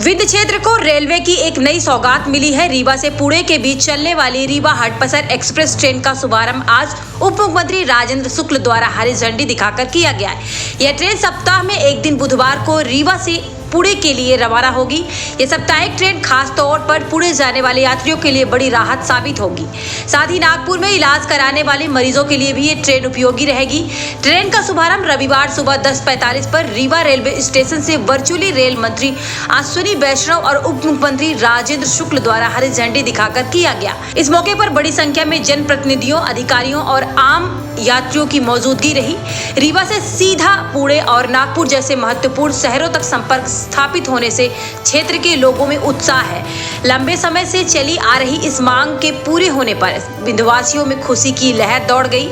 विंध्य क्षेत्र को रेलवे की एक नई सौगात मिली है। रीवा से पुणे के बीच चलने वाली रीवा हटपसर एक्सप्रेस ट्रेन का शुभारंभ आज उप मुख्यमंत्री राजेंद्र शुक्ल द्वारा हरी झंडी दिखाकर किया गया है। यह ट्रेन सप्ताह में एक दिन बुधवार को रीवा से पुणे के लिए रवाना होगी। ये साप्ताहिक ट्रेन खास तौर पर पुणे जाने वाले यात्रियों के लिए बड़ी राहत साबित होगी। साथ ही नागपुर में इलाज कराने वाले मरीजों के लिए भी ये ट्रेन उपयोगी रहेगी। ट्रेन का शुभारंभ रविवार सुबह 10:45 पर रीवा रेलवे स्टेशन से वर्चुअली रेल मंत्री अश्विनी वैष्णव और उप मुख्यमंत्री राजेंद्र शुक्ल द्वारा हरी झंडी दिखाकर किया गया। इस मौके पर बड़ी संख्या में जनप्रतिनिधियों, अधिकारियों और आम यात्रियों की मौजूदगी रही। रीवा से सीधा पुणे और नागपुर जैसे महत्वपूर्ण शहरों तक संपर्क स्थापित होने से क्षेत्र के लोगों में उत्साह है। लंबे समय से चली आ रही इस मांग के पूरे होने पर विंध्यवासियों में खुशी की लहर दौड़ गई।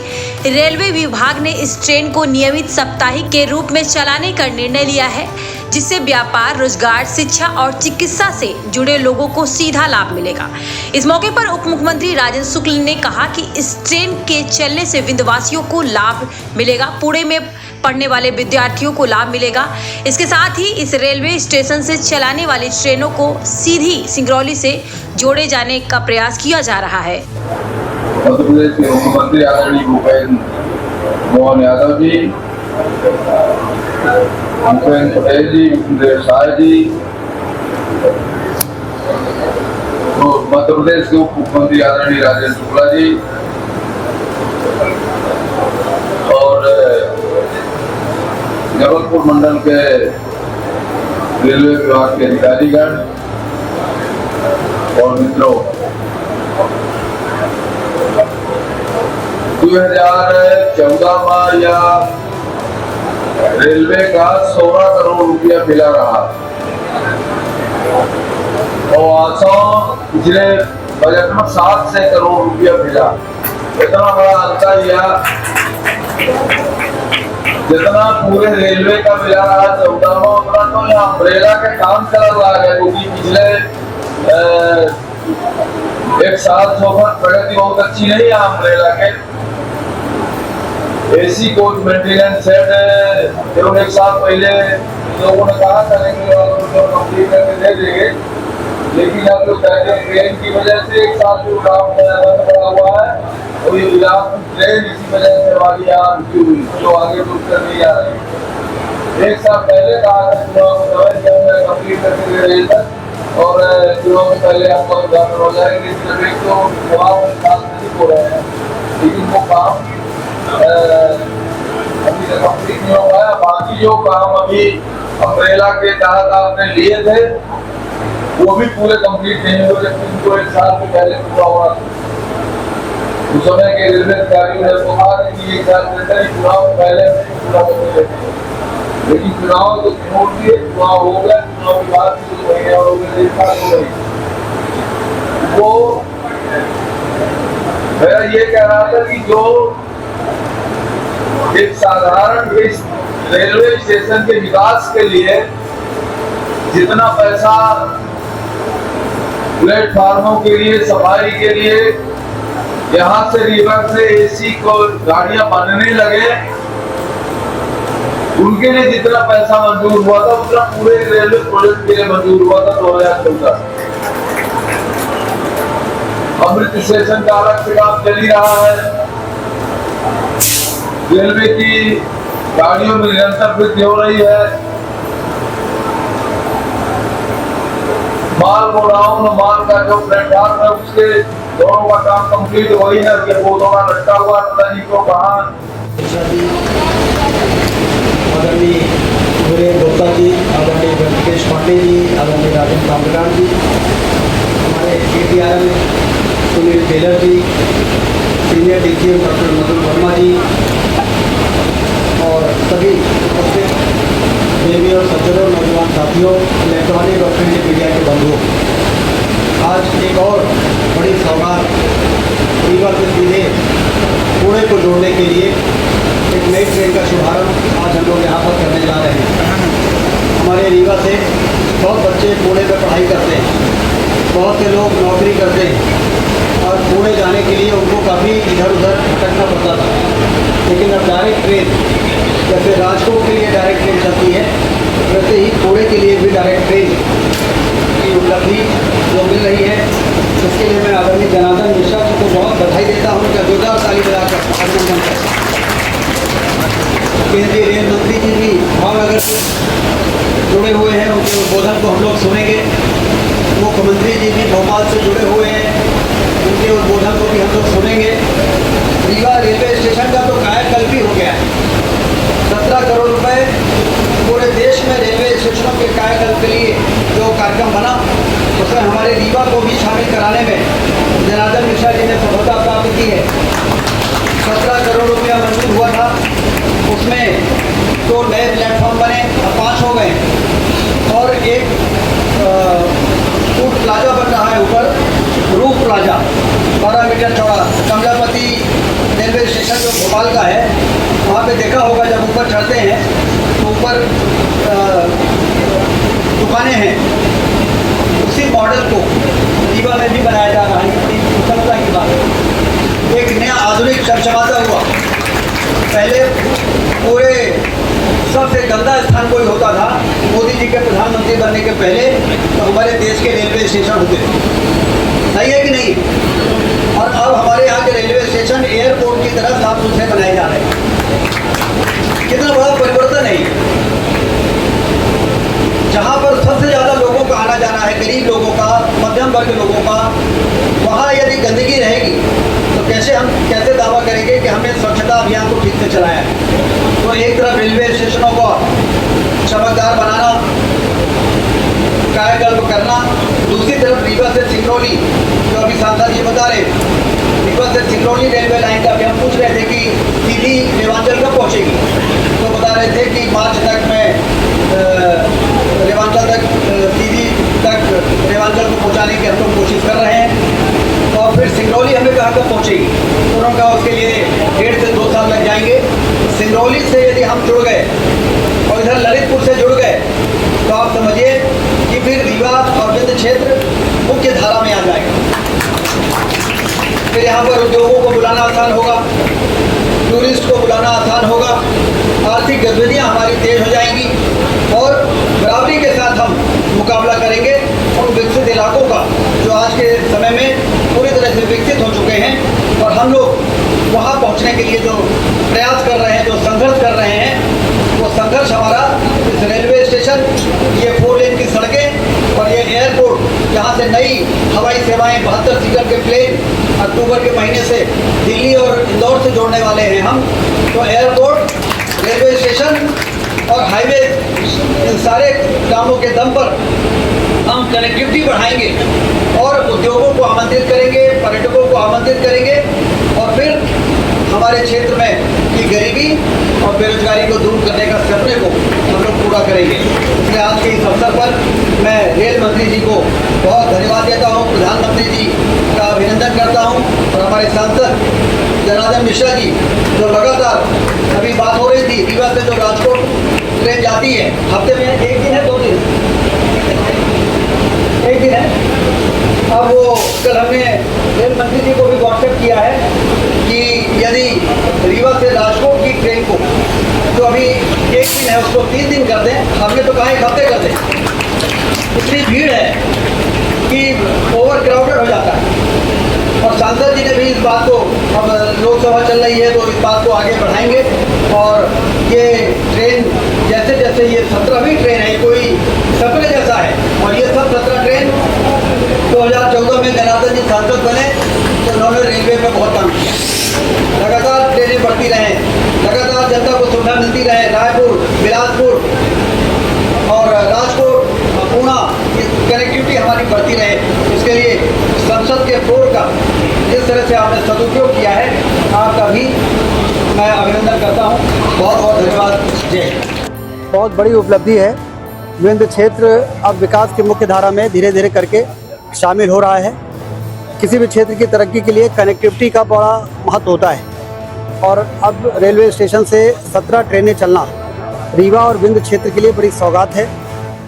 रेलवे विभाग ने इस ट्रेन को नियमित साप्ताहिक के रूप में चलाने का निर्णय लिया है, जिससे व्यापार, रोजगार, शिक्षा और चिकित्सा से जुड़े लोगों को सीधा लाभ मिलेगा। इस मौके पर उप मुख्यमंत्री राजेंद्र शुक्ल ने कहा कि इस ट्रेन के चलने से विंध्यवासियों को लाभ मिलेगा, पुणे में पढ़ने वाले विद्यार्थियों को लाभ मिलेगा। इसके साथ ही इस रेलवे स्टेशन से चलाने वाली ट्रेनों को सीधी सिंगरौली से जोड़े जाने का प्रयास किया जा रहा है। मध्य प्रदेश के मुख्यमंत्री आदरणीय भूपेंद्र मोहन यादव जी, भूपेंद्र पटेल जी, विष्णुदेव साय जी, मध्य प्रदेश के उप मुख्यमंत्री आदरणीय राजेंद्र शुक्ला जी और जबलपुर मंडल के रेलवे विभाग के अधिकारीगण और मित्रों, 2014 में या रेलवे का 16 करोड़ रुपया मिला रहा और आसों पिछले बजट में 7 से करोड़ रुपया मिला। इतना बड़ा अंतर या जितना पूरे रेलवे का मिला रहा 14 में, उतना तो यहाँ अम्ब्रेला के काम चल रहा है, क्योंकि पिछले एक साल सोफर प्रगति बहुत अच्छी नहीं है अम्ब्रेला के। एसी कोच मेंटेनेंस सेट जो एक साल पहले लोगों ने कहा था कंप्लीट करके दे देंगे, लेकिन अब जो ट्रेन की वजह से एक साल जो काम पड़ा हुआ है और ये ट्रेन इसी वजह से हमारी यहाँ रुकी हुई, जो आगे रुक कर नहीं आ रही। एक साल पहले कहा था चुनाव कंप्लीट करके दे रहे थे और चुनाव से पहले आपका उद्घाटन हो जाएगी, तो चुनाव में काम नहीं हो रहे हैं, लेकिन वो काम अभी तक कंप्लीट नहीं हो पाया। बाकी जो काम अभी अम्ब्रेला के तहत आपने लिए थे वो भी पूरे कंप्लीट नहीं हुए, जबकि उनको एक साल के पहले पूरा हुआ। उस समय के रेलवे अधिकारियों ने कहा कि एक साल के अंदर चुनाव पहले पूरा करने लगे, लेकिन चुनाव तो छोड़ दिए, चुनाव हो गया, चुनाव के बाद जो महीने और हो गए, एक साल हो गई। वो मेरा ये कह रहा था कि जो एक साधारण इस रेलवे स्टेशन के विकास के लिए जितना पैसा प्लेटफार्मों के लिए, सफाई के लिए, यहाँ से रीवा से एसी को गाड़ियां बनने लगे, उनके लिए जितना पैसा मंजूर हुआ था उतना पूरे रेलवे प्रोजेक्ट के लिए मंजूर हुआ था 2014। अमृत स्टेशन का अलग से काम चल ही रहा है। रेलवे की गाड़ियों में निरंतर वृद्धि हो रही है। माल गोडाउन और माल का जो प्लेटफॉर्म है उसके दोनों का काम कंप्लीट हो ही है। ये वो दोनों लटका हुआ पता नहीं को कहा। आदरणीय वीरेंद्र गुप्ता जी, आदरणीय वेंकटेश पांडे जी, आदरणीय राजेंद्र ताम्रकांत जी, हमारे KTRM सुनील टेलर जी, सीनियर DCM डॉक्टर मधुर वर्मा जी और सभी उपस्थित देवी और सज्जनों, नौजवान साथियों, इलेक्ट्रॉनिक और प्रिंट मीडिया के बंधुओं, आज एक और बड़ी सौगात रीवा से सीधे पुणे को जोड़ने के लिए एक नई ट्रेन का शुभारंभ आज हम लोग यहाँ पर करने जा रहे हैं। हमारे रीवा से बहुत बच्चे पुणे में पढ़ाई करते हैं, बहुत से लोग नौकरी करते हैं और पुणे जाने के लिए उनको काफ़ी इधर उधर भटकना पड़ता था, लेकिन अब डायरेक्ट ट्रेन, जैसे राजकोट के लिए डायरेक्ट ट्रेन चलती है, वैसे ही पुणे के लिए भी डायरेक्ट ट्रेन उपलब्धि जो मिल रही है, इसके लिए मैं आदरणीय जनार्दन मिश्रा जी को बहुत बधाई देता हूँ। उनका जोरदार ताली बजाकर अभिनंदन करता हूँ। केंद्रीय रेल मंत्री जी भी भावनगर से जुड़े हुए हैं, उनके उद्बोधन को हम लोग सुनेंगे। मुख्यमंत्री जी भी भोपाल से जुड़े हुए हैं, उनके उद्बोधन को भी हम लोग सुनेंगे। रीवा रेलवे स्टेशन का तो कायाकल्प ही हो गया है। 17 करोड़ रुपए पूरे देश में रेलवे स्टेशनों के कायाकल्प के लिए जो कार्यक्रम बना, उसमें हमारे रीवा को भी शामिल कराने में जनार्दन मिश्रा जी ने सफलता प्राप्त की है। 17 करोड़ रुपया मंजूर हुआ था, उसमें 2 नए प्लेटफॉर्म बने, अब 5 हो गए, और एक फूड प्लाजा बन रहा है ऊपर, रूफ प्लाजा 12 मीटर चौड़ा। कमलापति रेलवे स्टेशन जो भोपाल का है, वहाँ पे देखा होगा जब ऊपर चढ़ते हैं तो ऊपर दुकानें हैं, उसी मॉडल को रीवा में भी बनाया जा रहा है। ये सफलता की बात है। एक नया आधुनिक चमचमाता हुआ। पहले पूरे सबसे गंदा स्थान कोई होता था, मोदी जी के प्रधानमंत्री बनने के पहले, तो हमारे देश के रेलवे स्टेशन होते थे, सही है कि नहीं? और अब हमारे यहाँ के रेलवे स्टेशन एयरपोर्ट की तरह साफ सुथरे बनाए जा रहे हैं। कितना बड़ा परिवर्तन है। जहाँ पर सबसे ज़्यादा लोगों का आना जाना है, गरीब लोगों का, मध्यम वर्ग लोगों का, वहाँ यदि गंदगी रहेगी तो कैसे दावा करेंगे कि हमने स्वच्छता अभियान को ठीक से चलाया है। तो एक तरफ रेलवे स्टेशनों को चमकदार बनाना, कायाकल्प करना, दूसरी तरफ रीवा से सिंगरौली, जो अभी सांसद जी बता रहे, रीवा से सिंगरौली रेलवे लाइन का भी हम पूछ रहे थे कि सीधी रेवांचल कब पहुँचेगी, तो बता रहे थे कि मार्च तक में रेवांचल तक, सीधी तक रेवांचल को पहुँचाने की हम लोग कोशिश कर रहे हैं। और फिर सिंगरौली हमें कहाँ तक पहुँचेगी, तो उन्होंने कहा उसके लिए 1.5 से 2 साल लग जाएंगे। सिंगरौली से यदि हम जुड़ गए और इधर ललितपुर से जुड़ गए, तो आप समझिए कि फिर रीवा और विंध्य क्षेत्र मुख्य धारा में आ जाएगा। फिर यहाँ पर उद्योगों को बुलाना आसान होगा, टूरिस्ट को बुलाना आसान होगा, आर्थिक गतिविधियाँ हमारी तेज हो जाएंगी, और बराबरी के साथ हम मुकाबला करेंगे उन विकसित इलाकों का जो आज के समय में पूरी तरह से विकसित हो चुके हैं। और हम लोग वहाँ पहुँचने के लिए जो प्रयास कर रहे हैं, जो संघर्ष कर रहे हैं, वो संघर्ष हमारा इस रेलवे स्टेशन, ये 4 लेन की सड़कें और ये एयरपोर्ट, जहाँ से नई हवाई सेवाएं 72 सीटर के प्लेन अक्टूबर के महीने से दिल्ली और इंदौर से जोड़ने वाले हैं हम। तो एयरपोर्ट, रेलवे स्टेशन और हाईवे, इन सारे कामों के दम पर हम कनेक्टिविटी बढ़ाएंगे और उद्योगों को आमंत्रित करेंगे, पर्यटकों को आमंत्रित करेंगे, और फिर हमारे क्षेत्र में की गरीबी और बेरोजगारी को दूर करने का सपने को हम लोग पूरा करेंगे। इसलिए आज के इस अवसर पर मैं रेल मंत्री जी को बहुत धन्यवाद देता हूँ, प्रधानमंत्री जी का अभिनंदन करता हूँ, और हमारे सांसद जनार्दन मिश्रा जी, जो लगातार अभी बात हो रही थी, रीवा से जो राजकोट ट्रेन जाती है, हफ्ते में 1 दिन है, 2 दिन, 1 दिन है। अब वो कल हमने रेल मंत्री जी को भी व्हाट्सएप किया है कि यदि रीवा से राजकोट की ट्रेन को, जो अभी 1 दिन है, उसको 3 दिन कर दें। हमने तो कहा 1 हफ्ते कर दें। इतनी भीड़ है कि ओवर क्राउडेड हो जाता है। और सांसद जी ने भी इस बात को, अब लोकसभा चल रही है तो इस बात को आगे बढ़ाएंगे, और ये ट्रेन जैसे जैसे ये 17वीं ट्रेन है, कोई सपने जैसा है, और ये सब 17 ट्रेन 2014 में जनार्दन जी सांसद बने तो उन्होंने रेलवे में बहुत काम किया। लगातार ट्रेनें बढ़ती रहें, लगातार जनता को सुविधा मिलती रहे, रायपुर, बिलासपुर और राजकोट, पूना, कनेक्टिविटी हमारी बढ़ती रहे। इसके लिए संसद के फ्लोर का जिस तरह से आपने सदुपयोग किया है, आपका भी मैं अभिनंदन करता हूँ। बहुत बहुत धन्यवाद। जय। बहुत बड़ी उपलब्धि है। विंध्य क्षेत्र अब विकास की मुख्य धारा में धीरे धीरे करके शामिल हो रहा है। किसी भी क्षेत्र की तरक्की के लिए कनेक्टिविटी का बड़ा महत्व होता है, और अब रेलवे स्टेशन से 17 ट्रेनें चलना रीवा और विंध्य क्षेत्र के लिए बड़ी सौगात है।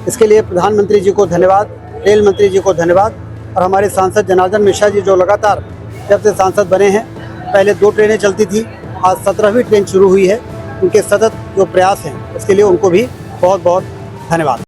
इसके लिए प्रधानमंत्री जी को धन्यवाद, रेल मंत्री जी को धन्यवाद, और हमारे सांसद जनार्दन मिश्रा जी जो लगातार जब से सांसद बने हैं, पहले 2 ट्रेनें चलती थी, आज 17वीं ट्रेन शुरू हुई है। उनके सतत जो प्रयास हैं उसके लिए उनको भी बहुत बहुत धन्यवाद।